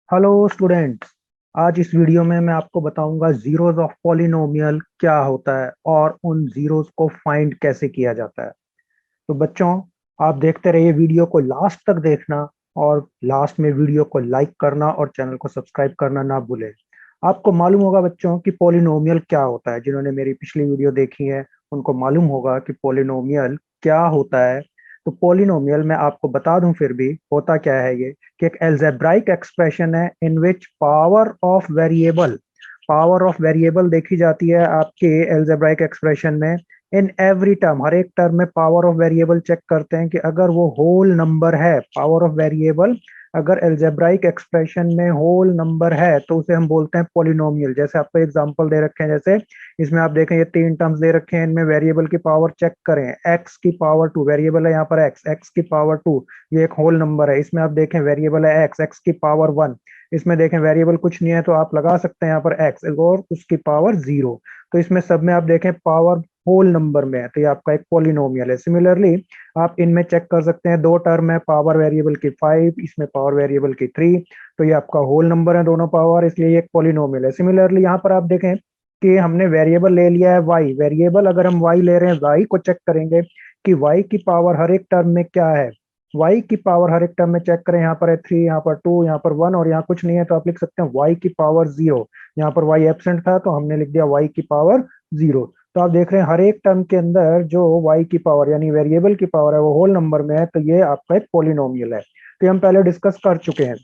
Hello students. आज इस video में मैं आपको बताऊंगा जीरोस ऑफ पॉलिनोमियल क्या होता है और उन जीरोस को फाइंड कैसे किया जाता है। तो बच्चों, आप देखते रहिए, वीडियो को लास्ट तक देखना और लास्ट में वीडियो को लाइक करना और चैनल को सब्सक्राइब करना ना भूलें। आपको मालूम होगा बच्चों कि पॉलिनोमियल क्या होता है। जिन्होंने मेरी पिछली वीडियो देखी है उनको मालूम होगा कि पॉलिनोमियल क्या होता है। तो पॉलिनोमियल मैं आपको बता दूं, फिर भी होता क्या है ये, कि एक एल्जेब्राइक एक्सप्रेशन है इन विच पावर ऑफ वेरिएबल देखी जाती है आपके एल्जेब्राइक एक्सप्रेशन में। इन एवरी टर्म, हर एक टर्म में पावर ऑफ वेरिएबल चेक करते हैं कि अगर वो होल नंबर है, पावर ऑफ वेरिएबल अगर एल्जेब्राइक एक्सप्रेशन में होल नंबर है तो उसे हम बोलते हैं पॉलिनोमियल। जैसे आपको एग्जांपल दे रखे हैं, जैसे इसमें आप देखें ये तीन टर्म्स दे रखे हैं, इनमें वेरिएबल की पावर चेक करें। एक्स की पावर टू, वेरिएबल है यहाँ पर एक्स, एक्स की पावर टू, ये एक होल नंबर है। इसमें आप देखें वेरिएबल है एक्स, एक्स की पावर वन। इसमें देखें वेरिएबल कुछ नहीं है तो आप लगा सकते हैं यहाँ पर एक्स और उसकी पावर जीरो। तो इसमें सब में आप देखें पावर होल नंबर में है, तो ये आपका एक पॉलिनोमियल है। सिमिलरली आप इनमें चेक कर सकते हैं, दो टर्म है, पावर वेरिएबल की फाइव, इसमें पावर वेरिएबल की थ्री, तो ये आपका होल नंबर है दोनों पावर, इसलिए ये एक पॉलिनोमियल है। सिमिलरली यहाँ पर आप देखें कि हमने वेरिएबल ले लिया है वाई। वेरिएबल अगर हम वाई ले रहे हैं, वाई को चेक करेंगे कि वाई की पावर हर एक टर्म में क्या है। वाई की पावर हर एक टर्म में चेक करें, यहाँ पर है थ्री, यहाँ पर टू, यहाँ पर वन और यहाँ कुछ नहीं है, तो आप लिख सकते हैं वाई की पावर जीरो। यहाँ पर वाई एब्सेंट था तो हमने लिख दिया वाई की पावर जीरो। तो आप देख रहे हैं हर एक टर्म के अंदर जो वाई की पावर यानी वेरिएबल की पावर है वो होल नंबर में है, तो ये आपका एक पॉलिनोमियल है। तो ये हम पहले डिस्कस कर चुके हैं,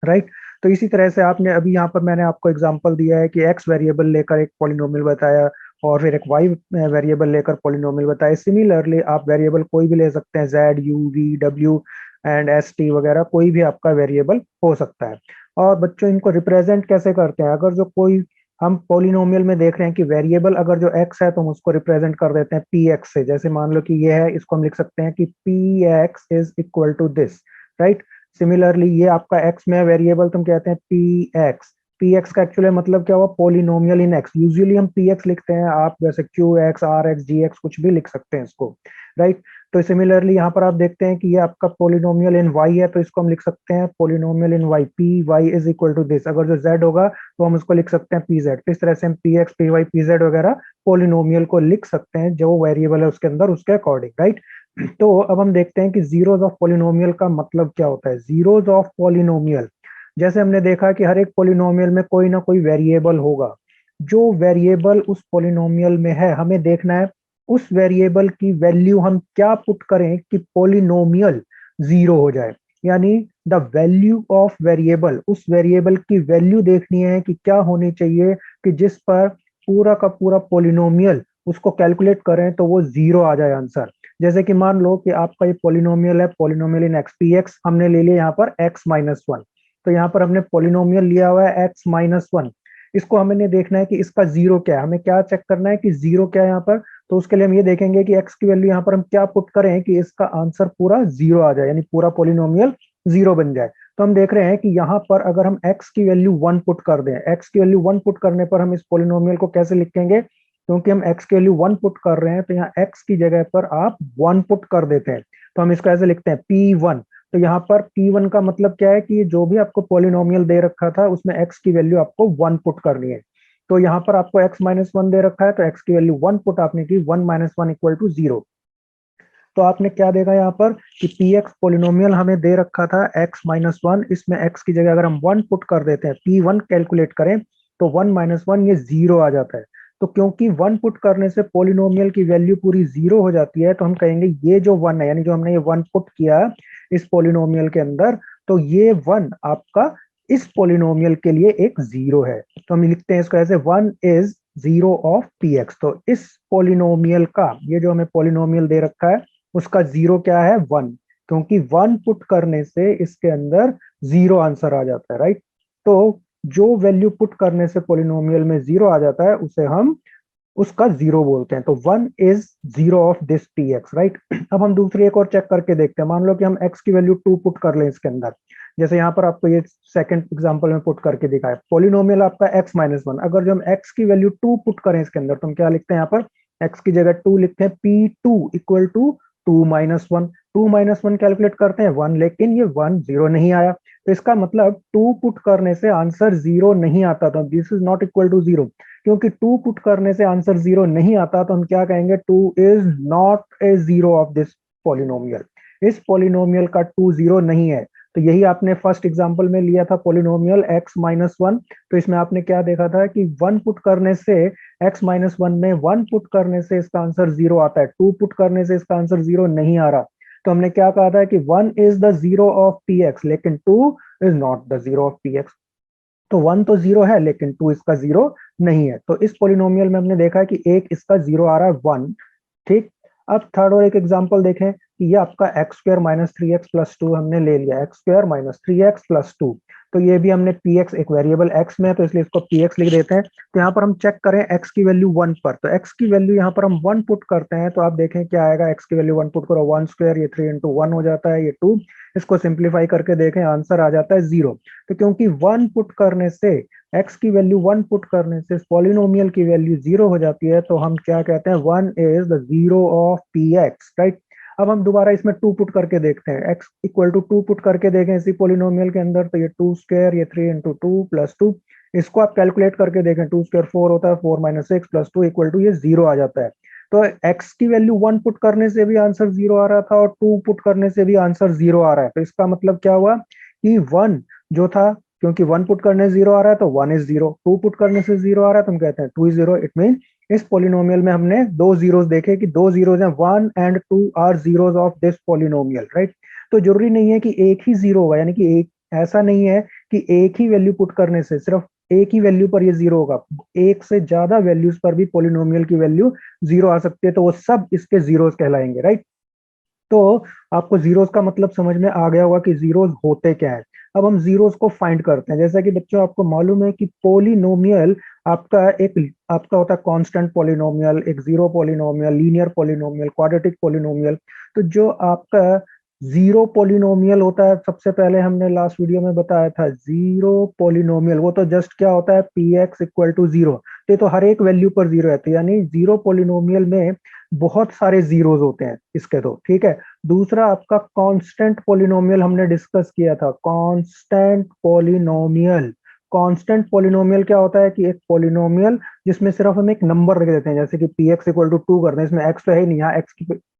राइट। तो इसी तरह से आपने अभी यहाँ पर मैंने आपको एग्जांपल दिया है कि एक्स वेरिएबल लेकर एक पॉलिनोमियल बताया और फिर एक वाई वेरिएबल लेकर पॉलिनोमियल बताया। सिमिलरली आप वेरिएबल कोई भी ले सकते हैं, Z, U, V, W and S T वगैरह, कोई भी आपका वेरिएबल हो सकता है। और बच्चों, इनको रिप्रेजेंट कैसे करते हैं? अगर जो कोई हम पॉलिनोमियल में देख रहे हैं कि वेरिएबल अगर जो एक्स है तो हम उसको रिप्रेजेंट कर देते हैं पी एक्स से। जैसे मान लो कि ये है, इसको हम लिख सकते हैं कि P X is equal to this, right. Similarly ये आपका एक्स में वेरिएबल, तुम कहते हैं पी एक्स। पी एक्स का एक्चुअली मतलब क्या हुआ? Polynomial in X. यूजुअली हम पी एक्स लिखते हैं, आप वैसे Q X, R X, G X कुछ भी लिख सकते हैं इसको, राइट। तो सिमिलरली यहाँ पर आप देखते हैं कि ये आपका पॉलिनोमियल इन वाई है, तो इसको हम लिख सकते हैं polynomial in Y, P Y is equal to this. अगर जो जेड होगा तो हम उसको लिख सकते हैं पी जेड। तो इस तरह से हम P X, P Y, P Z वगैरह पॉलिनोमियल को लिख सकते हैं जो वेरिएबल है उसके अंदर, उसके अकॉर्डिंग, राइट। तो अब हम देखते हैं कि जीरोस ऑफ पॉलिनोमियल का मतलब क्या होता है। जीरोस ऑफ पॉलिनोमियल, जैसे हमने देखा कि हर एक पॉलिनोमियल में कोई ना कोई वेरिएबल होगा। जो वेरिएबल उस पॉलिनोमियल में है हमें देखना है उस वेरिएबल की वैल्यू हम क्या पुट करें कि पॉलिनोमियल जीरो हो जाए। यानी द वैल्यू ऑफ वेरिएबल, उस वेरिएबल की वैल्यू देखनी है कि क्या होनी चाहिए कि जिस पर पूरा का पूरा पॉलिनोमियल उसको कैलकुलेट करें तो वो जीरो आ जाए आंसर। जैसे कि मान लो कि आपका ये पॉलिनोमियल है, polynomial in x, P x हमने ले लिया यहाँ पर एक्स माइनस वन। तो यहाँ पर हमने पॉलिनोमियल लिया हुआ है एक्स माइनस वन। इसको हमें देखना है कि इसका जीरो क्या है, हमें क्या चेक करना है कि जीरो क्या है यहाँ पर। तो उसके लिए हम ये देखेंगे कि एक्स की वैल्यू यहाँ पर हम क्या पुट करें कि इसका आंसर पूरा जीरो आ जाए, यानी पूरा पॉलिनोमियल जीरो बन जाए। तो हम देख रहे हैं कि यहाँ पर अगर हम एक्स की वैल्यू वन पुट कर दें, एक्स की वैल्यू वन पुट करने पर हम इस पॉलिनोमियल को कैसे लिखेंगे? क्योंकि हम x की वैल्यू वन पुट कर रहे हैं तो यहाँ x की जगह पर आप वन पुट कर देते हैं, तो हम इसको ऐसे लिखते हैं p1। तो यहाँ पर p1 का मतलब क्या है कि जो भी आपको पॉलिनोमियल दे रखा था उसमें x की वैल्यू आपको वन पुट करनी है। तो यहाँ पर आपको x माइनस वन दे रखा है तो x की वैल्यू वन पुट आपने की, one minus one equal to zero. तो आपने क्या देखा यहाँ पर कि पी एक्स पोलिनोमियल हमें दे रखा था एक्स माइनस वन, इसमें एक्स की जगह अगर हम वन पुट कर देते हैं, पी वन कैलकुलेट करें तो वन माइनस वन ये जीरो आ जाता है। तो क्योंकि वन पुट करने से पोलिनोमियल की वैल्यू पूरी जीरो हो जाती है तो हम कहेंगे ये जो वन है, यानी जो हमने ये वन पुट किया इस पोलिनोमियल के अंदर, तो ये वन आपका इस पोलिनोमियल के लिए एक जीरो है। तो हम लिखते हैं इसको ऐसे, one is zero of P x. तो इस पोलिनोमियल का, ये जो हमें पोलिनोमियल दे रखा है उसका जीरो क्या है? वन। क्योंकि वन पुट करने से इसके अंदर जीरो आंसर आ जाता है, राइट। तो जो वैल्यू पुट करने से पोलिनोमियल में जीरो आ जाता है उसे हम उसका जीरो बोलते हैं। तो one is zero of this P x, right. अब हम दूसरी एक और चेक करके देखते हैं। मान लो कि हम एक्स की वैल्यू टू पुट कर लें इसके अंदर। जैसे यहाँ पर आपको ये सेकंड एग्जांपल में पुट करके दिखाया, पॉलिनोमियल आपका एक्स माइनस वन। अगर जो हम एक्स की वैल्यू टू पुट करें इसके अंदर तो हम क्या लिखते हैं? यहाँ पर एक्स की जगह टू लिखते हैं, P two equal to two minus one. Two minus one calculate करते हैं वन, लेकिन ये वन जीरो नहीं आया। तो इसका मतलब 2 पुट करने से आंसर 0 नहीं आता, तो this is not equal to 0। क्योंकि 2 पुट करने से आंसर 0 नहीं आता तो हम क्या कहेंगे, 2 is not a zero of this polynomial. इस पॉलिनोमियल का 2 0 नहीं है। तो यही आपने फर्स्ट एग्जांपल में लिया था पॉलिनोमियल x-1। तो इसमें आपने क्या देखा था कि 1 पुट करने से x-1 में 1 पुट करने से इसका आंसर 0 आता है, 2 पुट करने से इसका आंसर 0 नहीं आ रहा। तो हमने क्या कहा था कि 1 is the zero of px लेकिन 2 is not the zero of px। तो 1 तो 0 है लेकिन 2 इसका 0 नहीं है। तो इस पॉलिनोमियल में हमने देखा कि एक इसका 0 आ रहा है 1। ठीक। अब थर्ड और एक एग्जांपल देखें कि ये आपका x square minus three x plus two हमने ले लिया, x square minus three x plus two. तो ये भी हमने पी एक्स, एक वेरिएबल एक्स में है तो इसलिए इसको पी एक्स लिख देते हैं। तो यहाँ पर हम चेक करें एक्स की वैल्यू 1 पर, तो एक्स की वैल्यू यहाँ पर हम 1 पुट करते हैं तो आप देखें क्या आएगा, एक्स की वैल्यू 1 पुट करो, 1 स्क्वायर, ये 3 इंटू 1 हो जाता है, ये 2। इसको सिंप्लीफाई करके देखें आंसर आ जाता है 0। तो क्योंकि 1 पुट करने से, एक्स की वैल्यू 1 पुट करने से पॉलिनोमियल की वैल्यू 0 हो जाती है, तो हम क्या कहते हैं, 1 is the zero of P x, right. अब हम दोबारा इसमें 2 पुट करके देखते हैं, x इक्वल टू 2 पुट करके देखें इसी पॉलिनोमियल के अंदर, तो ये 2 स्क्वायर, ये 3 इंटू 2 प्लस 2। इसको आप कैलकुलेट करके देखें, 2 स्क्वायर 4 होता है, 4 माइनस 6 प्लस 2 इक्वल टू ये 0 आ जाता है। तो x की वैल्यू 1 पुट करने से भी आंसर 0 आ रहा था और 2 पुट करने से भी आंसर 0 आ रहा है। तो इसका मतलब क्या हुआ कि 1 जो था, क्योंकि 1 पुट करने से 0 आ रहा है तो 1 इज 0, 2 पुट करने से 0 आ रहा है तो हम कहते हैं 2 इज 0। इट मीन इस पॉलिनोमियल में हमने दो जीरोस देखे कि दो जीरोस हैं, 1 and 2 are zeros of this polynomial, right. तो जरूरी नहीं है कि एक ही जीरो होगा, यानी कि एक, ऐसा नहीं है कि एक ही वैल्यू पुट करने से सिर्फ एक ही वैल्यू पर ये 0 होगा, एक से ज्यादा वैल्यूज पर भी पॉलिनोमियल की वैल्यू 0 आ सकती है, तो वो सब इसके जीरोस कहलाएंगे, राइट। तो आपको जीरोस का मतलब समझ में आ गया होगा कि जीरोस होते क्या है। अब हम जीरोस को फाइंड करते हैं। जैसा कि बच्चों आपको मालूम है कि पॉलिनोमियल आपका होता है कांस्टेंट पॉलिनोमियल, एक zero polynomial, linear polynomial, quadratic polynomial. तो जो आपका जीरो पॉलिनोमियल होता है, सबसे पहले हमने लास्ट वीडियो में बताया था, जीरो पॉलिनोमियल वो तो जस्ट क्या होता है, P X equal to zero. तो ये तो हर एक वैल्यू पर जीरो है, तो यानी जीरो पॉलिनोमियल में बहुत सारे जीरोस होते हैं इसके, तो ठीक है। दूसरा आपका कांस्टेंट पॉलिनोमियल हमने डिस्कस किया था, कांस्टेंट पॉलिनोमियल। कांस्टेंट पॉलिनोमियल क्या होता है कि एक पॉलिनोमियल जिसमें सिर्फ हम एक नंबर रख देते हैं, जैसे कि P X equal to two करते हैं, इसमें एक्स तो है ही नहीं, यहाँ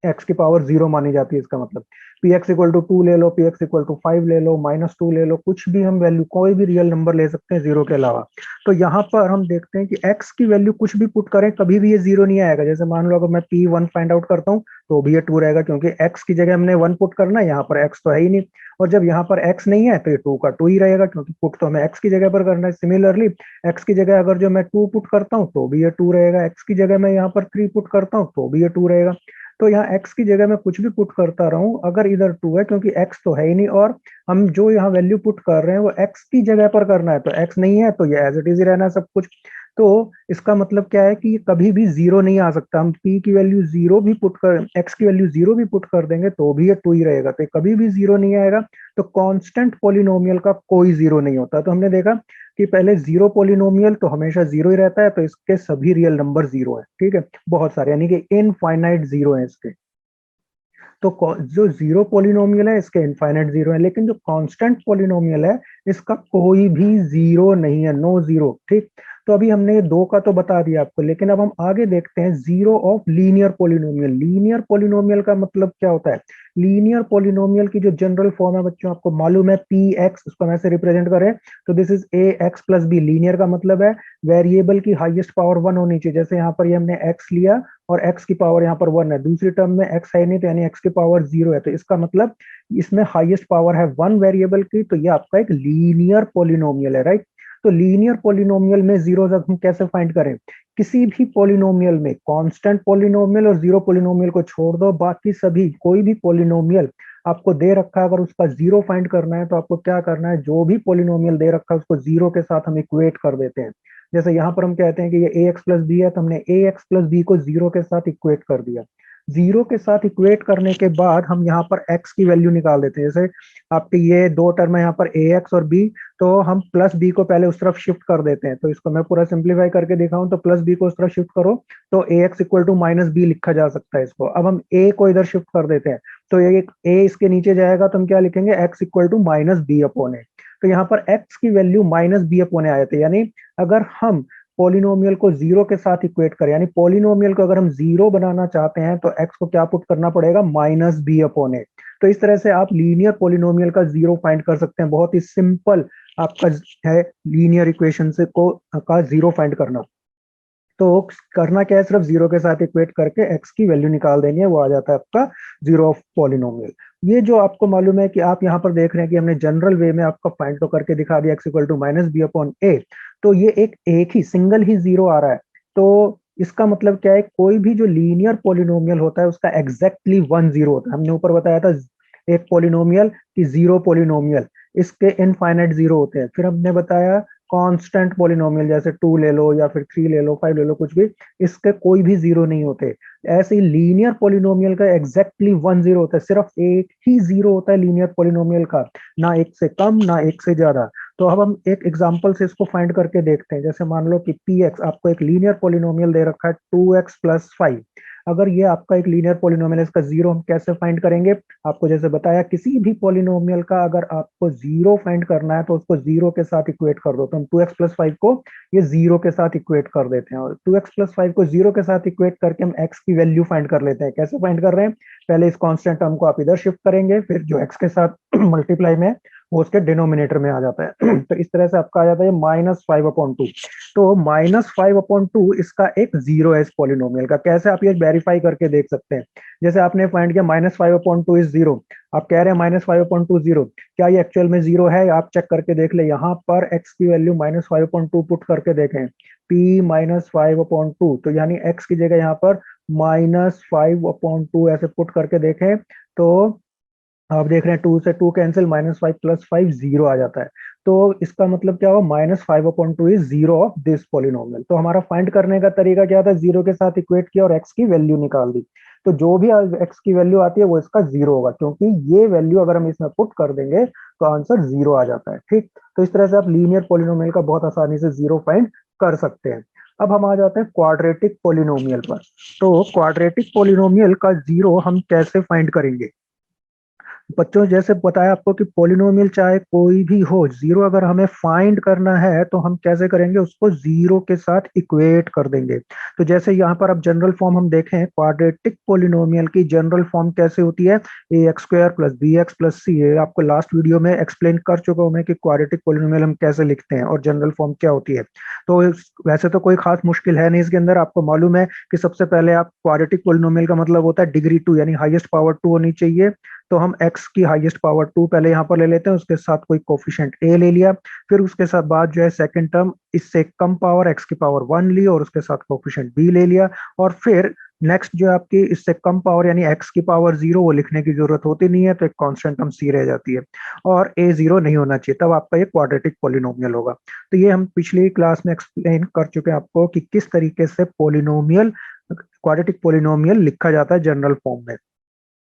एक्स की पावर 0 मानी जाती है। इसका मतलब पी एक्स इक्वल टू 2 ले लो, पी एक्स इक्वल टू 5 ले लो, -2 ले लो, कुछ भी हम वैल्यू, कोई भी रियल नंबर ले सकते हैं 0 के अलावा। तो यहाँ पर हम देखते हैं कि x की वैल्यू कुछ भी पुट करें कभी भी ये 0 नहीं आएगा। जैसे मान लो अगर मैं p1 फाइंड आउट करता हूँ तो भी ये 2 रहेगा, क्योंकि x की जगह हमने 1 पुट करना है, यहाँ पर x तो है ही नहीं। और जब यहाँ पर x नहीं है तो ये 2 का 2 ही रहेगा, क्योंकि पुट तो हमें x की जगह पर करना है। सिमिलरली x की जगह अगर जो मैं 2 पुट करता हूँ तो भी ये 2 रहेगा, x की जगह मैं यहाँ पर 3 पुट करता हूँ तो भी ये 2 रहेगा। तो यहाँ x की जगह मैं कुछ भी पुट करता रहूं, अगर इधर 2 है, क्योंकि x तो है ही नहीं, और हम जो यहाँ वैल्यू पुट कर रहे हैं वो x की जगह पर करना है, तो x नहीं है तो ये एज इट इज ही रहना है सब कुछ। तो इसका मतलब क्या है कि ये कभी भी 0 नहीं आ सकता। हम p की वैल्यू 0 भी पुट कर, x की वैल्यू 0 भी पुट कर देंगे तो भी ये 2 ही रहेगा, तो ये कभी भी 0 नहीं आएगा। तो कांस्टेंट पॉलिनोमियल का कोई 0 नहीं होता। तो हमने देखा कि पहले जीरो पॉलिनोमियल तो हमेशा 0 ही रहता है, तो इसके सभी रियल नंबर 0 है, ठीक है, बहुत सारे, यानी कि इनफाइनाइट 0 है इसके। तो जो जीरो पॉलिनोमियल है इसके इनफाइनाइट 0 है, लेकिन जो कांस्टेंट पॉलिनोमियल है इसका कोई भी 0 नहीं है, नो 0, ठीक। तो अभी हमने ये 2 का तो बता दिया आपको, लेकिन अब हम आगे देखते हैं zero of linear polynomial. Linear polynomial का मतलब क्या होता है, लीनियर पॉलिनोमियल की जो जनरल फॉर्म है बच्चों आपको मालूम है, पी एक्स, उसको हम ऐसे रिप्रेजेंट करें तो this is A X plus B. Linear का मतलब है वेरिएबल की हाईएस्ट पावर 1 होनी चाहिए। जैसे यहाँ पर ये हमने x लिया और x की पावर यहाँ पर 1 है, दूसरी टर्म में x है नहीं, तो यानी x की पावर 0 है, तो इसका मतलब इसमें हाईएस्ट पावर है 1 वेरिएबल की, तो ये आपका एक लीनियर पॉलिनोमियल है, राइट। तो लीनियर पॉलिनोमियल में जीरो हम कैसे फाइंड करें, किसी भी पॉलिनोमियल में कांस्टेंट पॉलिनोमियल और जीरो पॉलिनोमियल को छोड़ दो, बाकी सभी कोई भी पॉलिनोमियल आपको दे रखा है, अगर उसका जीरो फाइंड करना है तो आपको क्या करना है, जो भी पॉलिनोमियल दे रखा है उसको जीरो के साथ हम इक्वेट कर देते हैं। जैसे यहाँ पर हम कहते हैं कि ये ए एक्स प्लस बी है, तो हमने ए एक्स प्लस बी को जीरो के साथ इक्वेट कर दिया। जीरो के साथ इक्वेट करने के बाद हम यहाँ पर x की वैल्यू निकाल देते हैं। जैसे आपके ये दो टर्म है यहाँ पर ए एक्स और बी, तो हम प्लस बी को पहले उस तरफ शिफ्ट कर देते हैं। तो इसको मैं पूरा सिंप्लीफाई करके दिखाऊं तो प्लस बी को उस तरफ शिफ्ट करो तो a x equal to minus b लिखा जा सकता है इसको। अब हम ए को इधर शिफ्ट कर देते हैं, तो ये ए इसके नीचे जाएगा तो हम क्या लिखेंगे, x equal to minus b upon a. तो यहाँ पर x की value minus b upon a आए थे, यानी अगर हम पॉलिनोमियल को जीरो के साथ इक्वेट करें, यानी पॉलिनोमियल को अगर हम जीरो बनाना चाहते हैं तो x को क्या पुट करना पड़ेगा, माइनस बी अपॉन ए। तो इस तरह से आप लीनियर पॉलिनोमियल का जीरो फाइंड कर सकते हैं, बहुत ही सिंपल आपका है लीनियर इक्वेशन से को का जीरो फाइंड करना। तो करना क्या है, सिर्फ जीरो के साथ इक्वेट करके x की वैल्यू निकाल देनी है, वो आ जाता है आपका जीरो ऑफ पॉलिनोमियल। ये जो आपको मालूम है कि आप यहाँ पर देख रहे हैं कि हमने जनरल वे में आपका फाइंड तो करके दिखा दिया x equal to minus b upon a, तो ये एक ही सिंगल ही जीरो आ रहा है। तो इसका मतलब क्या है, कोई भी जो लीनियर पॉलिनोमियल होता है उसका एग्जैक्टली वन जीरो होता है। हमने ऊपर बताया था एक पॉलिनोमियल की जीरो पॉलिनोमियल, इसके इनफाइनाइट जीरो होते हैं। फिर हमने बताया कांस्टेंट पॉलिनोमियल, जैसे 2 ले लो या फिर 3 ले लो, 5 ले लो, कुछ भी, इसके कोई भी जीरो नहीं होते। ऐसे ही लीनियर पॉलिनोमियल का एग्जैक्टली वन जीरो होता है, सिर्फ एक ही जीरो होता है लीनियर पॉलिनोमियल का, ना एक से कम ना एक से ज्यादा। तो अब हम एक एग्जांपल से इसको फाइंड करके देखते हैं। जैसे मान लो कि पी एक्स, आपको एक लीनियर पॉलिनोमियल दे रखा है 2x प्लस 5। अगर ये आपका एक लीनियर पॉलिनोमियल है, इसका जीरो हम कैसे फाइंड करेंगे, आपको जैसे बताया किसी भी पॉलिनोमियल का अगर आपको जीरो फाइंड करना है तो उसको जीरो के साथ इक्वेट कर दो। तो हम 2x+5 को ये जीरो के साथ इक्वेट कर देते हैं, और 2x+5 को जीरो के साथ इक्वेट करके हम x की वैल्यू फाइंड कर लेते हैं। कैसे फाइंड कर रहे हैं, पहले इस कांस्टेंट टर्म को आप इधर शिफ्ट करेंगे, फिर जो x के साथ मल्टीप्लाई में वो उसके डिनोमिनेटर में आ जाता है। तो इस तरह से आपका आ जाता है -5/2। तो -5/2 इसका एक जीरो है इस पॉलिनोमियल का। कैसे आप ये वेरीफाई करके देख सकते हैं, जैसे आपने फाइंड किया -5/2 इज जीरो, आप कह रहे हैं -5/2 जीरो, क्या ये एक्चुअल में जीरो है, आप चेक करके देख ले। यहाँ पर x की वैल्यू -5/2 पुट करके देखें, p -5/2, तो यानी x की जगह यहाँ पर -5/2 ऐसे पुट करके देखें, तो आप देख रहे हैं 2 से 2 कैंसिल, -5 + 5 जीरो आ जाता है। तो इसका मतलब क्या हुआ, -5/2 is zero of this polynomial. तो हमारा फाइंड करने का तरीका क्या था, जीरो के साथ इक्वेट किया और x की वैल्यू निकाल दी। तो जो भी x की वैल्यू आती है वो इसका जीरो होगा, क्योंकि ये वैल्यू अगर हम इसमें पुट कर देंगे तो आंसर जीरो आ जाता है। ठीक, तो इस तरह से आप लीनियर पॉलिनोमियल का बहुत आसानी से जीरो फाइंड कर सकते हैं। अब हम आ जाते हैं क्वाड्रेटिक पॉलिनोमियल पर। तो क्वाड्रेटिक पॉलिनोमियल का जीरो हम कैसे फाइंड करेंगे। बच्चों जैसे बताया आपको कि पॉलिनोमियल चाहे कोई भी हो, जीरो अगर हमें फाइंड करना है तो हम कैसे करेंगे, उसको जीरो के साथ इक्वेट कर देंगे। तो जैसे यहाँ पर अब जनरल फॉर्म हम देखें, क्वाड्रेटिक पॉलिनोमियल की जनरल फॉर्म कैसे होती है, ax² + bx + c। आपको लास्ट वीडियो में एक्सप्लेन कर चुका हूं मैं कि क्वाड्रेटिक पॉलिनोमियल हम कैसे लिखते हैं और जनरल फॉर्म क्या होती है। तो वैसे तो कोई खास मुश्किल है नहीं इसके अंदर, आपको मालूम है कि सबसे पहले आप क्वाड्रेटिक पॉलिनोमियल का मतलब होता है डिग्री 2, यानी हाईएस्ट पावर 2 होनी चाहिए। तो हम x की हाईएस्ट पावर 2 पहले यहाँ पर ले लेते हैं, उसके साथ कोई कोफिशिएंट a ले लिया, फिर उसके साथ बाद जो है सेकंड टर्म इससे कम पावर x की पावर 1 ली और उसके साथ कोफिशिएंट b ले लिया, और फिर नेक्स्ट जो आपकी इससे कम पावर यानी x की पावर 0, वो लिखने की जरूरत होती नहीं है, तो एक कांस्टेंट टर्म c रह जाती है और a 0 नहीं होना चाहिए, तब आपका ये क्वाड्रेटिक पॉलिनोमियल होगा। तो ये हम पिछली क्लास में एक्सप्लेन कर चुके हैं आपको कि किस तरीके से पॉलिनोमियल, क्वाड्रेटिक पॉलिनोमियल लिखा जाता है जनरल फॉर्म में।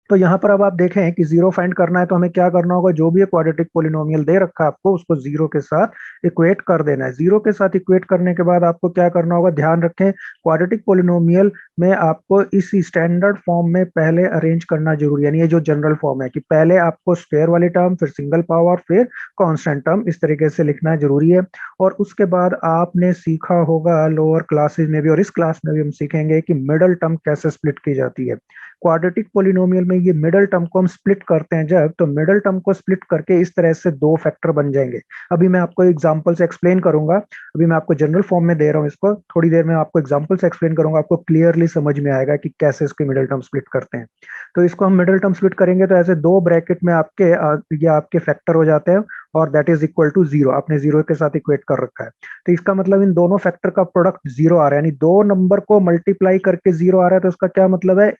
तो यहाँ पर अब आप देखें कि जीरो फाइंड करना है तो हमें क्या करना होगा, जो भी क्वाड्रेटिक पॉलिनोमियल दे रखा है आपको उसको जीरो के साथ इक्वेट कर देना है। जीरो के साथ इक्वेट करने के बाद आपको क्या करना होगा, ध्यान रखें क्वाड्रेटिक पॉलिनोमियल में आपको इस स्टैंडर्ड फॉर्म में पहले अरेंज करना जरूरी है, यानी ये जो जनरल फॉर्म है कि पहले आपको स्क्वायर वाली टर्म, फिर सिंगल पावर, फिर कांस्टेंट टर्म, इस तरीके से लिखना जरूरी है। और उसके बाद आपने सीखा होगा लोअर क्लासेज में भी और इस क्लास में भी हम सीखेंगे कि मिडल टर्म कैसे स्प्लिट की जाती है। क्वाड्रेटिक पॉलिनोमियल में ये मिडल टर्म को हम स्प्लिट करते हैं जब, तो मिडल टर्म को स्प्लिट करके इस तरह से दो फैक्टर बन जाएंगे। अभी मैं आपको एग्जांपल से एक्सप्लेन करूंगा, अभी मैं आपको जनरल फॉर्म में दे रहा हूं इसको, थोड़ी देर में आपको एग्जांपल से एक्सप्लेन करूंगा, आपको क्लियरली समझ में आएगा कि कैसे इसके मिडल टर्म स्प्लिट करते हैं। तो इसको हम मिडल टर्म स्प्लिट करेंगे तो ऐसे दो ब्रैकेट में आपके ये आपके फैक्टर हो जाते हैं और that is equal to zero, आपने जीरो के साथ इक्वेट कर रखा है। तो इसका मतलब इन दोनों फैक्टर का प्रोडक्ट जीरो आ रहा है, यानी दो नंबर को मल्टीप्लाई करके जीरो आ रहा है। तो इसका क्या मतलब है,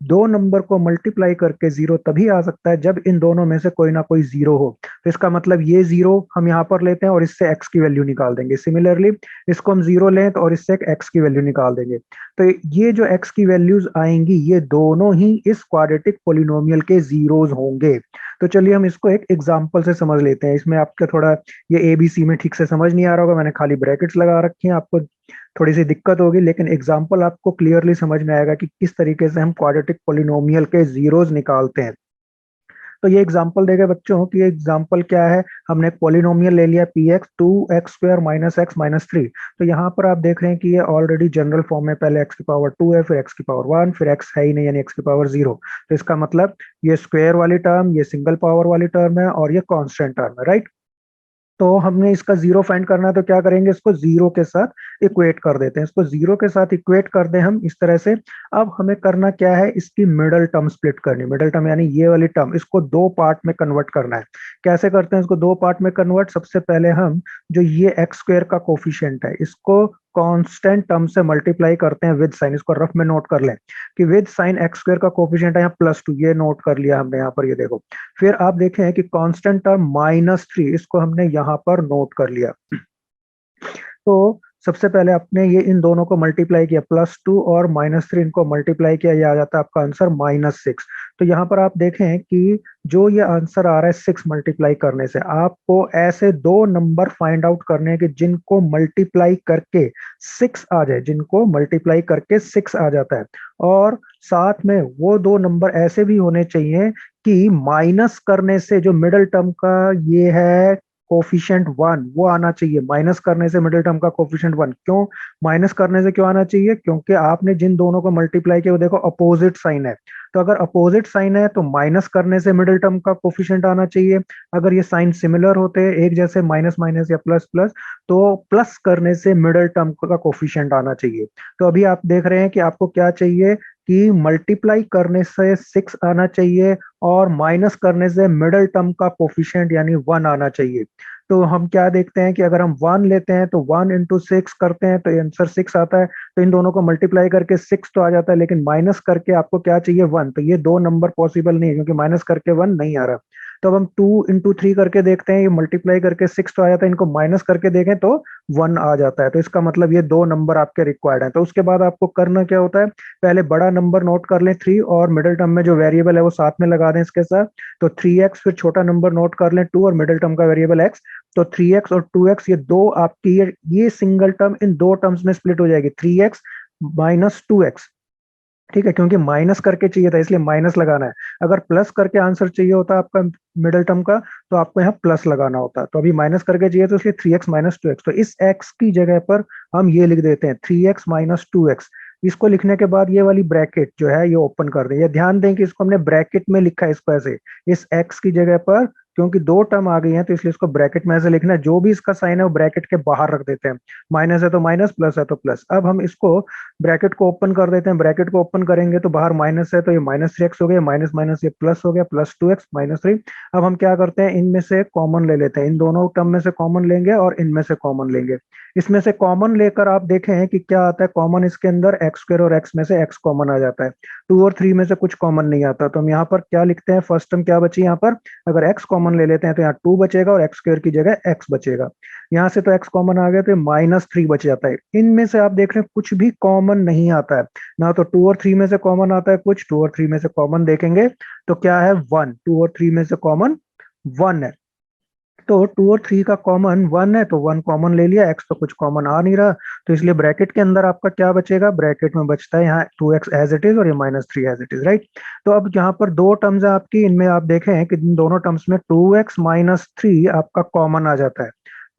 दो नंबर को मल्टीप्लाई करके जीरो तभी आ सकता है जब इन दोनों में से कोई ना कोई जीरो हो। तो इसका मतलब ये जीरो हम यहाँ पर लेते हैं और इससे एक्स की वैल्यू निकाल देंगे। सिमिलरली इसको हम जीरो लें तो और इससे एक एक्स की वैल्यू निकाल देंगे। तो ये जो एक्स की वैल्यूज आएंगी ये दोनों ही इस क्वाड्रेटिक पॉलिनोमियल के जीरोज होंगे। तो चलिए हम इसको एक एग्जांपल से समझ लेते हैं। इसमें आपका थोड़ा ये एबीसी में ठीक से समझ नहीं आ रहा होगा, मैंने खाली ब्रैकेट्स लगा रखी हैं, आपको थोड़ी सी दिक्कत होगी, लेकिन एग्जांपल आपको क्लियरली समझ में आएगा कि किस तरीके से हम क्वाड्रेटिक पॉलिनोमियल के जीरोज निकालते हैं। तो ये एग्जांपल देगा बच्चों कि ये एग्जांपल क्या है, हमने एक पॉलिनोमियल ले लिया पी एक्स, 2x² - x - 3। तो यहाँ पर आप देख रहे हैं कि ये ऑलरेडी जनरल फॉर्म में, पहले x की पावर 2 है, फिर x की पावर 1, फिर x है ही नहीं यानी x की पावर 0। तो इसका मतलब ये स्क्वायर वाली टर्म, ये सिंगल पावर वाली टर्म है और ये कांस्टेंट टर्म है, राइट। तो हमने इसका जीरो फाइंड करना है, तो क्या करेंगे, इसको जीरो के साथ इक्वेट कर देते हैं। इसको जीरो के साथ इक्वेट कर दें हम इस तरह से। अब हमें करना क्या है, इसकी मिडल टर्म स्प्लिट करनी। मिडल टर्म यानी ये वाली टर्म, इसको दो पार्ट में कन्वर्ट करना है। कैसे करते हैं इसको दो पार्ट में कन्वर्ट? सबसे पहले हम जो ये एक्स स्क्वायर का कोफिशिएंट है, इसको कांस्टेंट टर्म से मल्टीप्लाई करते हैं विद साइन। इसको रफ में नोट कर लें कि विद साइन एक्स स्क्वायर का कोफिशिएंट है यहाँ +2, ये नोट कर लिया हमने यहाँ पर, ये देखो। फिर आप देखें कि कांस्टेंट टर्म -3, इसको हमने यहाँ पर नोट कर लिया। तो सबसे पहले आपने ये इन दोनों को मल्टीप्लाई किया, +2 और -3 इनको मल्टीप्लाई किया, ये आ जाता है आपका आंसर -6। तो यहाँ पर आप देखें कि जो ये आंसर आ रहा है 6 मल्टीप्लाई करने से, आपको ऐसे दो नंबर फाइंड आउट करने हैं कि जिनको मल्टीप्लाई करके 6 आ जाए, जिनको मल्टीप्लाई करके 6 आ जाता है। और साथ में वो दो नंबर ऐसे भी होने चाहिए कि माइनस करने से जो मिडिल टर्म का ये है कोफिशिएंट 1, वो आना चाहिए। माइनस करने से मिडिल टर्म का कोफिशिएंट 1, क्यों माइनस करने से क्यों आना चाहिए? क्योंकि आपने जिन दोनों को मल्टीप्लाई किया वो देखो अपोजिट साइन है। तो अगर अपोजिट साइन है तो माइनस करने से मिडिल टर्म का कोफिशिएंट आना चाहिए। अगर ये साइन सिमिलर होते हैं, एक जैसे माइनस माइनस या प्लस प्लस, तो प्लस करने से मिडिल टर्म का कोफिशिएंट आना चाहिए। तो अभी आप देख रहे हैं कि आपको क्या चाहिए कि मल्टीप्लाई करने से 6 आना चाहिए और माइनस करने से मिडिल टर्म का कोफिशिएंट यानी 1 आना चाहिए। तो हम क्या देखते हैं कि अगर हम 1 लेते हैं तो 1 × 6 करते हैं तो आंसर 6 आता है। तो इन दोनों को मल्टीप्लाई करके 6 तो आ जाता है, लेकिन माइनस करके आपको क्या चाहिए, 1। तो ये दो नंबर पॉसिबल नहीं है क्योंकि माइनस करके 1 नहीं आ रहा। तो अब हम 2 × 3 करके देखते हैं, ये मल्टीप्लाई करके 6 तो आ जाता है, इनको माइनस करके देखें तो 1 आ जाता है। तो इसका मतलब ये दो नंबर आपके रिक्वायर्ड हैं। तो उसके बाद आपको करना क्या होता है, पहले बड़ा नंबर नोट कर लें 3, और मिडिल टर्म में जो वेरिएबल है वो साथ में लगा दें इसके साथ। तो 3x, फिर छोटा नंबर नोट कर लें 2 और मिडिल टर्म का वेरिएबल x। तो 3x और 2x, ये दो आपकी ये सिंगल टर्म इन दो टर्म्स में स्प्लिट हो जाएगी, 3x - 2x। ठीक है, क्योंकि माइनस करके चाहिए था इसलिए माइनस लगाना है। अगर प्लस करके आंसर चाहिए होता आपका मिडिल टर्म का, तो आपको यहाँ प्लस लगाना होता। तो अभी माइनस करके चाहिए तो इसलिए 3x - 2x। तो इस x की जगह पर हम ये लिख देते हैं 3x - 2x। इसको लिखने के बाद ये वाली ब्रैकेट जो है ये ओपन कर दें। ये ध्यान दें कि इसको हमने ब्रैकेट में लिखा है इसको ऐसे, इस x की जगह पर, क्योंकि दो टर्म आ गई हैं तो इसलिए इसको ब्रैकेट में ऐसे लिखना है। जो भी इसका साइन है वो ब्रैकेट के बाहर रख देते हैं। माइनस है तो माइनस, प्लस है तो प्लस। अब हम इसको ब्रैकेट को ओपन कर देते हैं। ब्रैकेट को ओपन करेंगे तो बाहर माइनस है तो ये -3x हो गया, माइनस माइनस ये प्लस हो गया, +2x -3। अब हम क्या करते हैं, इनमें से कॉमन ले लेते हैं। इन दोनों टर्म में से कॉमन लेंगे और इनमें से कॉमन लेंगे। इसमें से कॉमन लेकर आप देखें कि क्या आता है कॉमन, इसके अंदर x² और x में से x कॉमन आ जाता है। 2 और 3 में से कुछ कॉमन नहीं आता। तो हम यहाँ पर क्या लिखते हैं, फर्स्ट टर्म क्या बची यहाँ पर, अगर x कॉमन ले लेते हैं तो यहाँ 2 बचेगा और x² की जगह x बचेगा। यहाँ से तो x कॉमन आ गया तो -3 बच जाता है। इनमें से आप देख रहे हैं कुछ भी कॉमन नहीं आता है, ना तो 2 और 3 में से कॉमन आता है कुछ। 2 और 3 में से कॉमन देखेंगे तो क्या है, 1। 2 और 3 में से कॉमन 1 है। तो 2 और 3 का कॉमन 1 है, तो 1 कॉमन ले लिया। x तो कुछ कॉमन आ नहीं रहा, तो इसलिए ब्रैकेट के अंदर आपका क्या बचेगा, ब्रैकेट में बचता है यहाँ 2x एज इट इज और ये -3 एज इट इज, राइट। तो अब यहाँ पर दो टर्म्स है आपकी, इनमें आप देखें कि इन दोनों टर्म्स में 2x - 3 आपका कॉमन आ जाता है।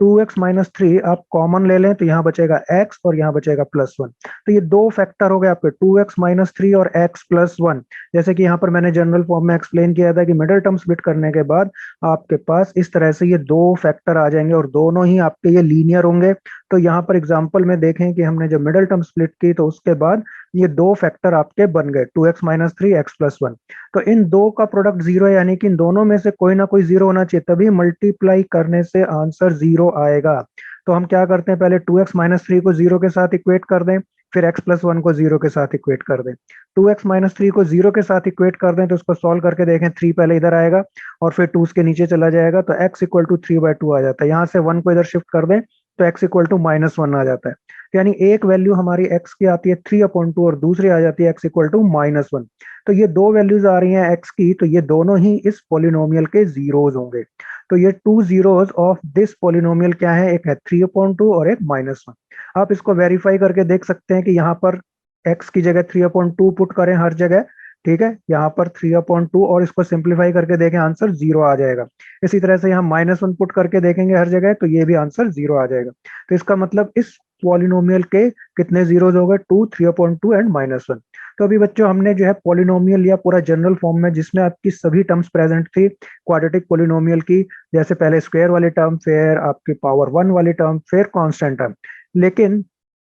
2x - 3 आप कॉमन ले लें तो यहाँ बचेगा x और यहाँ बचेगा +1। तो ये दो फैक्टर हो गए आपके, 2x - 3 और x +1। जैसे कि यहाँ पर मैंने जनरल फॉर्म में एक्सप्लेन किया था कि मिडिल टर्म स्प्लिट करने के बाद आपके पास इस तरह से ये दो फैक्टर आ जाएंगे और दोनों ही आपके ये लीनियर होंगे। तो यहाँ पर एग्जांपल में देखें कि हमने जब मिडिल टर्म स्प्लिट की तो उसके बाद ये दो फैक्टर आपके बन गए, 2x - 3 x +1। तो इन दो का प्रोडक्ट 0 है, यानी कि इन दोनों में से कोई ना कोई 0 होना चाहिए, तभी मल्टीप्लाई करने से आंसर 0 आएगा। तो हम क्या करते हैं, पहले 2x - 3 को 0 के साथ इक्वेट कर दें, फिर x +1 को 0 के साथ इक्वेट कर दें। 2x - 3 को 0 के साथ इक्वेट कर दें तो उसको सॉल्व करके देखें, 3 पहले इधर आएगा और फिर 2 उसके नीचे चला जाएगा, तो x = 3/2 आ जाता है। यहाँ से 1 को इधर शिफ्ट कर दें तो x = -1 आ जाता है। तो यानी एक वैल्यू हमारी x की आती है 3/2 और दूसरी आ जाती है x = -1। तो ये दो वैल्यूज आ रही हैं x की, तो ये दोनों ही इस पोलिनोमियल के जीरोज होंगे। तो ये 2 जीरोज ऑफ दिस पोलिनोमियल क्या है, एक है 3/2 और एक -1। आप इसको वेरीफाई करके देख सकते हैं कि यहाँ पर x की जगह 3/2 पुट करें हर जगह, ठीक है, यहाँ पर 3/2 और इसको सिंप्लीफाई करके देखें आंसर 0 आ जाएगा। इसी तरह से यहाँ -1 पुट करके देखेंगे हर जगह तो ये भी आंसर 0 आ जाएगा। तो इसका मतलब इस पॉलिनोमियल के कितने जीरोज हो गए, 2, 3/2 एंड -1। तो अभी बच्चों हमने जो है पॉलिनोमियल या पूरा जनरल फॉर्म में जिसमें आपकी सभी टर्म्स प्रेजेंट थी क्वाड्रेटिक पॉलिनोमियल की, जैसे पहले स्क्वायर वाली टर्म, फिर आपकी पावर 1 वाली टर्म, फिर कांस्टेंट टर्म। लेकिन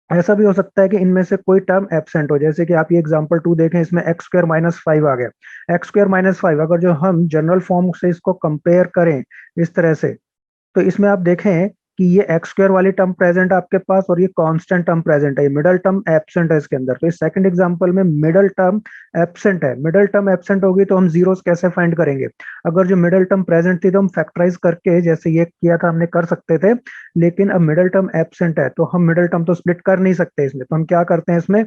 ऐसा भी हो सकता है कि इनमें से कोई टर्म एब्सेंट हो, जैसे कि आप ये एग्जांपल 2 देखें, इसमें x² - 5 आ गया। x² - 5 अगर जो हम जनरल फॉर्म से इसको कंपेयर करें इस तरह से, तो इसमें आप देखें कि ये x² वाली टर्म प्रेजेंट है आपके पास और ये कांस्टेंट टर्म प्रेजेंट है, ये मिडल टर्म एब्सेंट है इसके अंदर। तो इस सेकंड एग्जांपल में मिडल टर्म एब्सेंट है। मिडल टर्म एब्सेंट होगी तो हम जीरोस कैसे फाइंड करेंगे? अगर जो मिडल टर्म प्रेजेंट थी तो हम फैक्टराइज करके जैसे ये किया था हमने कर सकते थे, लेकिन अब मिडल टर्म एब्सेंट है तो हम मिडल टर्म तो स्प्लिट कर नहीं सकते इसमें। तो हम क्या करते हैं इसमें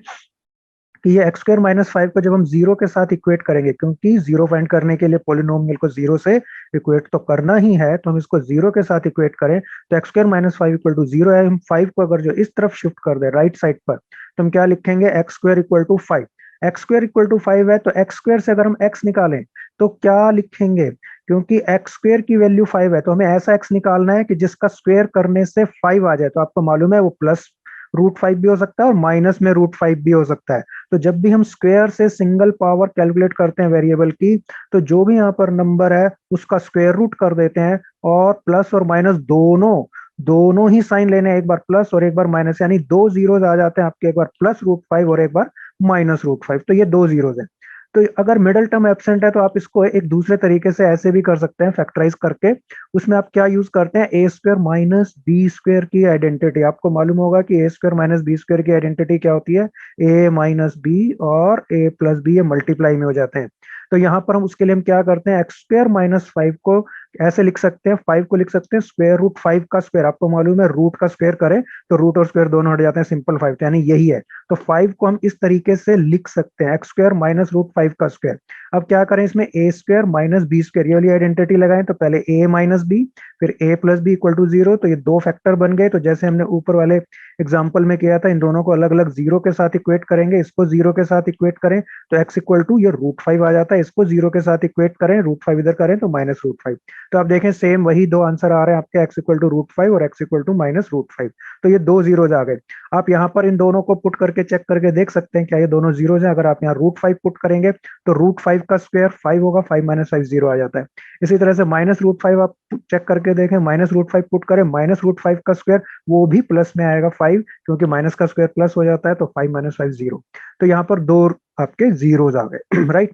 कि ये x² - 5 को जब हम जीरो के साथ इक्वेट करेंगे, क्योंकि जीरो फाइंड करने के लिए पॉलिनोमियल को जीरो से इक्वेट तो करना ही है, तो हम इसको जीरो के साथ इक्वेट करें तो x² - 5 इक्वल टू 0 है। हम 5 को अगर जो इस तरफ शिफ्ट कर दे राइट साइड पर, तो हम क्या लिखेंगे, x² equal to 5। x² equal to 5 है तो x² से अगर हम x निकालें तो क्या लिखेंगे, क्योंकि x² की वैल्यू 5 है तो हमें ऐसा x निकालना है कि जिसका स्क्वायर करने से 5 आ जाए। तो आपको मालूम है वो +√5 भी हो सकता है और माइनस में √5 भी हो सकता है। तो जब भी हम स्क्वायर से सिंगल पावर कैलकुलेट करते हैं वेरिएबल की, तो जो भी यहाँ पर नंबर है उसका स्क्वायर रूट कर देते हैं और प्लस और माइनस दोनों दोनों ही साइन लेने हैं, एक बार प्लस और एक बार माइनस, यानी दो जीरोज आ जाते हैं आपके, एक बार +√5 और एक बार -√5। तो ये दो जीरोज है। तो अगर मिडल टर्म एब्सेंट है तो आप इसको एक दूसरे तरीके से ऐसे भी कर सकते हैं, फैक्टराइज करके। उसमें आप क्या यूज करते हैं, a² - b² की आइडेंटिटी। आपको मालूम होगा कि a² - b² की आइडेंटिटी क्या होती है, a - b और a + b ये मल्टीप्लाई में हो जाते हैं। तो यहाँ पर हम उसके लिए हम क्या करते हैं, x² - 5 को ऐसे लिख सकते हैं, 5 को लिख सकते हैं √5 का स्क्वायर। आपको मालूम है रूट का स्क्वायर करें तो रूट और स्क्वायर दोनों हट जाते हैं, सिंपल 5, यानी यही है। तो 5 को हम इस तरीके से लिख सकते हैं, x² - √5 का स्क्वायर। अब क्या करें इसमें, a² - b², ये वाली आइडेंटिटी लगाएं तो पहले a - b फिर a + b इक्वल टू 0। तो ये दो फैक्टर बन गए। तो जैसे हमने ऊपर वाले एग्जाम्पल में किया था, इन दोनों को अलग अलग जीरो के साथ इक्वेट करेंगे, इसको जीरो के साथ इक्वेट करें तो x इक्वल टू ये √5 आ जाता है, इसको जीरो के साथ इक्वेट करें, √5 इधर करें तो -√5। तो आप देखें सेम वही दो आंसर आ रहे हैं आपके, x इक्वल टू √5 और x इक्वल टू -√5। तो ये दो जीरोज आ गए। आप यहाँ पर इन दोनों को पुट करके चेक करके देख सकते हैं क्या ये दोनों जीरोज हैं। अगर आप यहाँ √5 पुट करेंगे तो √5 का स्क्वायर 5 होगा, 5 - 5 0 आ जाता है। इसी तरह से -√5 आप चेक करके देखें, -√5 पुट करें, -√5 का स्क्वायर वो भी प्लस में आएगा 5, क्योंकि माइनस का स्क्वायर प्लस हो जाता है, तो 5 - 5 0। तो यहाँ पर दो आपके जीरोज आ गए राइट।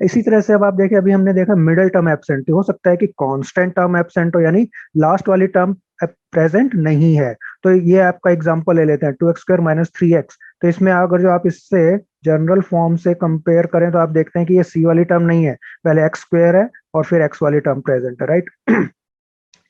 इसी तरह से अब आप देखें, अभी हमने देखा मिडिल टर्म एब्सेंट, हो सकता है कि कांस्टेंट टर्म एब्सेंट हो, यानी लास्ट वाली टर्म प्रेजेंट नहीं है। तो ये आपका एग्जांपल ले लेते हैं, 2x² - 3x। तो इसमें अगर जो आप इससे जनरल फॉर्म से कंपेयर करें तो आप देखते हैं कि ये c वाली टर्म नहीं है, पहले x² है और फिर x वाली टर्म प्रेजेंट है राइट।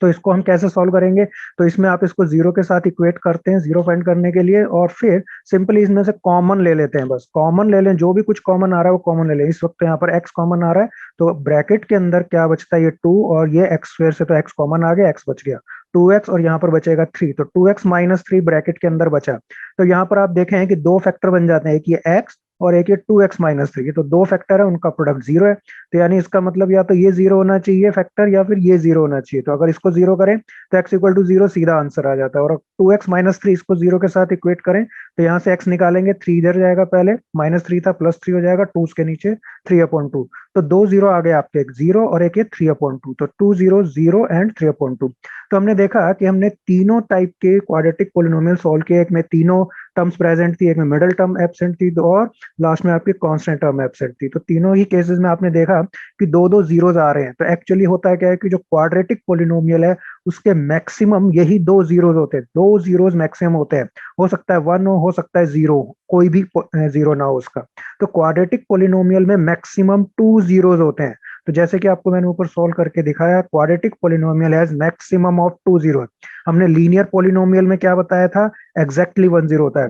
तो इसको हम कैसे सॉल्व करेंगे, तो इसमें आप इसको जीरो के साथ इक्वेट करते हैं जीरो फाइंड करने के लिए, और फिर सिंपली इसमें से कॉमन ले लेते हैं, बस कॉमन ले लें, जो भी कुछ कॉमन आ रहा है वो कॉमन ले लें। इस वक्त यहाँ पर x कॉमन आ रहा है तो ब्रैकेट के अंदर क्या बचता है, ये 2 और ये x² से तो x कॉमन आ गया, x बच गया 2x और यहाँ पर बचेगा 3, तो 2x - 3 ब्रैकेट के अंदर बचा। तो यहाँ पर आप देखें कि दो फैक्टर बन जाते हैं, एक ये x और एक ये 2x - 3, तो दो फैक्टर है, उनका प्रोडक्ट जीरो है। तो यानी इसका मतलब या तो ये जीरो होना चाहिए फैक्टर या फिर ये जीरो होना चाहिए। तो अगर इसको जीरो करें तो x इक्वल टू 0 सीधा आंसर आ जाता है, और 2x - 3 इसको जीरो के साथ इक्वेट करें तो यहाँ से x निकालेंगे, 3 इधर जाएगा, पहले -3 था +3 हो जाएगा, 2 उसके नीचे 3/2। तो दो जीरो आ गए आपके, एक जीरो और एक ये 3/2, तो 2 0 0 एंड 3/2। तो हमने देखा कि हमने तीनों टाइप के क्वाड्रेटिक पोलिनोमियल सॉल्व किए, एक में तीनों टर्म्स प्रेजेंट थी, एक में मिडिल टर्म एब्सेंट थी और लास्ट में आपकी कांस्टेंट टर्म एब्सेंट थी। तो तीनों ही केसेस में आपने देखा कि दो दो जीरोज आ रहे हैं। तो एक्चुअली होता है क्या है कि जो क्वाड्रेटिक पोलिनोमियल है उसके मैक्सिमम यही दो जीरोज होते हैं, दो जीरोज मैक्सिमम होते हैं। हो सकता है 1 हो सकता है 0, कोई भी जीरो ना हो उसका। तो क्वाड्रेटिक पोलिनोमियल में मैक्सिमम 2 जीरोज होते हैं। तो जैसे कि आपको मैंने ऊपर सॉल्व करके दिखाया, quadratic polynomial has maximum of 2 zero. हमने लीनियर पोलिनोमियल में क्या बताया था, एग्जैक्टली 1 जीरो होता है।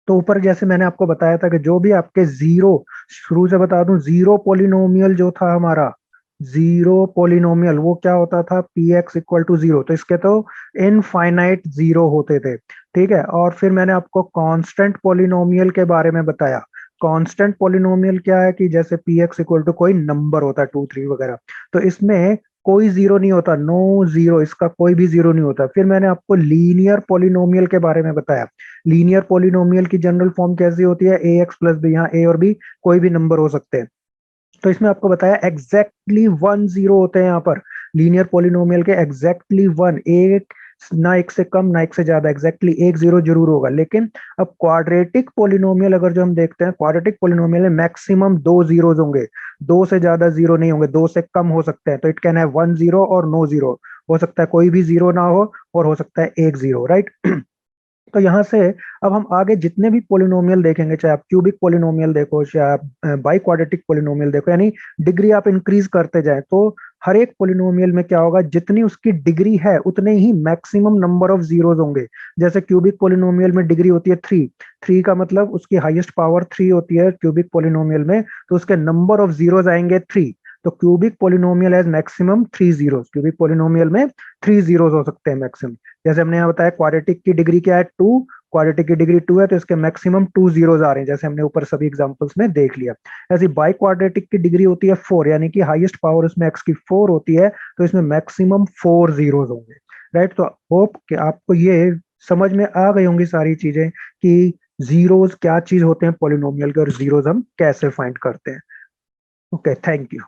तो ऊपर जैसे मैंने आपको बताया था कि जो भी आपके जीरो, शुरू से बता दूं, जीरो पोलिनोमियल जो था हमारा, जीरो पोलिनोमियल वो क्या होता था, px इक्वल टू 0। तो इसके तो इनफाइनाइट जीरो होते थे, ठीक है। और फिर मैंने आपको कांस्टेंट पोलिनोमियल के बारे में बताया कांस्टेंट पॉलिनोमियल क्या है कि जैसे पी एक्स इक्वल टू कोई नंबर होता है 2 3 वगैरह, तो इसमें कोई जीरो नहीं होता, नो जीरो, इसका कोई भी जीरो नहीं होता। फिर मैंने आपको लीनियर पॉलिनोमियल के बारे में बताया। लीनियर पॉलिनोमियल की जनरल फॉर्म कैसी होती है, ए एक्स प्लस बी, यहाँ ए और बी कोई भी नंबर हो सकते हैं। तो इसमें आपको बताया एग्जैक्टली 1 0 होते हैं यहाँ पर लीनियर पॉलिनोमियल के, एग्जैक्टली 1, एक ना एक से कम ना एक से ज्यादा, एग्जैक्टली 1 0 जरूर होगा। लेकिन अब क्वाड्रेटिक पॉलिनोमियल अगर जो हम देखते हैं, क्वाड्रेटिक पॉलिनोमियल में मैक्सिमम 2 जीरोज होंगे, दो से ज्यादा जीरो नहीं होंगे, दो से कम हो सकते हैं। तो इट कैन है 1 0 और नो जीरो, हो सकता है कोई भी जीरो ना हो और हो सकता है 1 0, राइट। तो यहाँ से अब हम आगे जितने भी पोलिनोमियल देखेंगे, चाहे आप क्यूबिक पोलिनोमियल देखो, चाहे आप बाई क्वाड्रेटिक पोलिनोमियल देखो, यानी डिग्री आप इंक्रीज करते जाए, तो हर एक पोलिनोमियल में क्या होगा, जितनी उसकी डिग्री है उतने ही मैक्सिमम नंबर ऑफ जीरोज होंगे। जैसे क्यूबिक पोलिनोमियल में डिग्री होती है 3, 3 का मतलब उसकी हाईएस्ट पावर 3 होती है क्यूबिक पोलिनोमियल में, तो उसके नंबर ऑफ जीरोज आएंगे 3। तो cubic polynomial has maximum 3 zeros, cubic polynomial में 3 जीरोज हो सकते हैं मैक्सिमम। जैसे हमने यहाँ बताया क्वाड्रेटिक की डिग्री क्या है, 2, क्वाड्रेटिक की डिग्री 2 है, तो इसके मैक्सिमम 2 जीरोज आ रहे हैं, जैसे हमने ऊपर सभी एग्जांपल्स में देख लिया। ऐसी बाई क्वाड्रेटिक की डिग्री होती है 4, यानी कि हाईएस्ट पावर इसमें एक्स की 4 होती है, तो इसमें मैक्सिमम 4 जीरोज होंगे, राइट। तो होप कि आपको ये समझ में आ गई होंगी सारी चीजें कि जीरोज क्या चीज होते हैं पॉलिनोमियल के, और जीरोज हम कैसे फाइंड करते हैं। Okay, thank you.